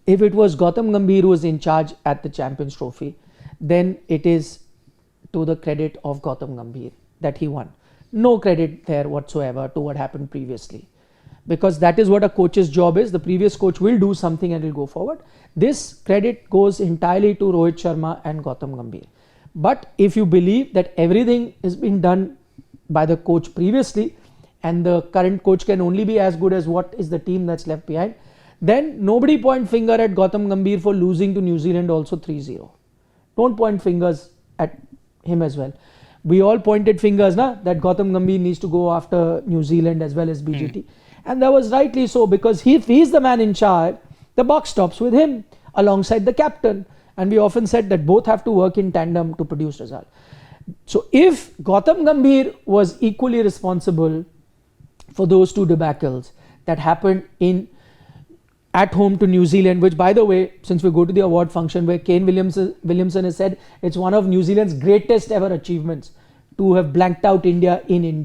if it was Gautam Gambhir who was in charge at the Champions Trophy, then it is to the credit of Gautam Gambhir that he won. No credit there whatsoever to what happened previously, because that is what a coach's job is. The previous coach will do something and will go forward. This credit goes entirely to Rohit Sharma and Gautam Gambhir. But if you believe that everything is being done by the coach previously and the current coach can only be as good as what is the team that's left behind, then nobody point finger at Gautam Gambhir for losing to New Zealand also 3-0. Don't point fingers at him as well. We all pointed fingers that Gautam Gambhir needs to go after New Zealand as well as BGT. And that was rightly so, because if he's the man in charge, the buck stops with him alongside the captain. And we often said that both have to work in tandem to produce results. So if Gautam Gambhir was equally responsible for those two debacles that happened at home to New Zealand, which, by the way, since we go to the award function where Kane Williamson has said it's one of New Zealand's greatest ever achievements to have blanked out India in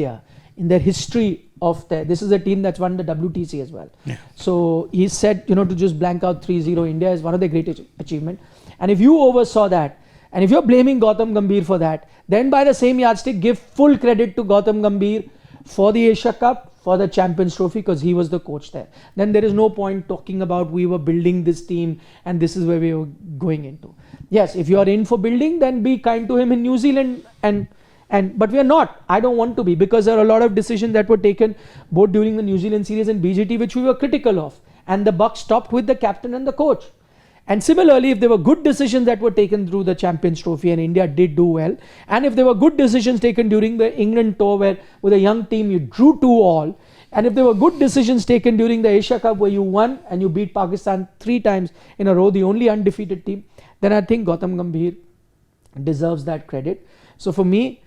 their history of this is a team that's won the WTC as well. Yeah. So he said, to just blank out 3-0 India is one of the greatest achievements. And if you oversaw that, and if you're blaming Gautam Gambhir for that, then by the same yardstick, give full credit to Gautam Gambhir for the Asia Cup, for the Champions Trophy, because he was the coach there. Then there is no point talking about we were building this team and this is where we were going into. Yes, if you are in for building, then be kind to him in New Zealand, but we are not. I don't want to be, because there are a lot of decisions that were taken both during the New Zealand series and BGT which we were critical of, and the buck stopped with the captain and the coach. And similarly, if there were good decisions that were taken through the Champions Trophy and India did do well, and if there were good decisions taken during the England tour where with a young team you drew 2-2, and if there were good decisions taken during the Asia Cup where you won and you beat Pakistan 3 times in a row, the only undefeated team, then I think Gautam Gambhir deserves that credit. So for me,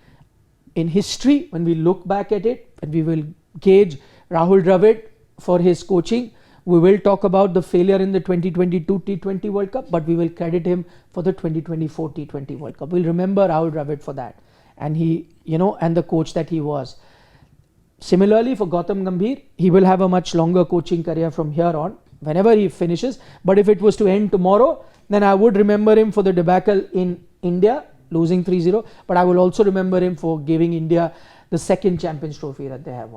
in history, when we look back at it, and we will gauge Rahul Dravid for his coaching, we will talk about the failure in the 2022 T20 World Cup, but we will credit him for the 2024 T20 World Cup. We'll remember Rahul Dravid for that. And he, and the coach that he was. Similarly, for Gautam Gambhir, he will have a much longer coaching career from here on, whenever he finishes. But if it was to end tomorrow, then I would remember him for the debacle in India, losing 3-0. But I will also remember him for giving India the second Champions Trophy that they have won.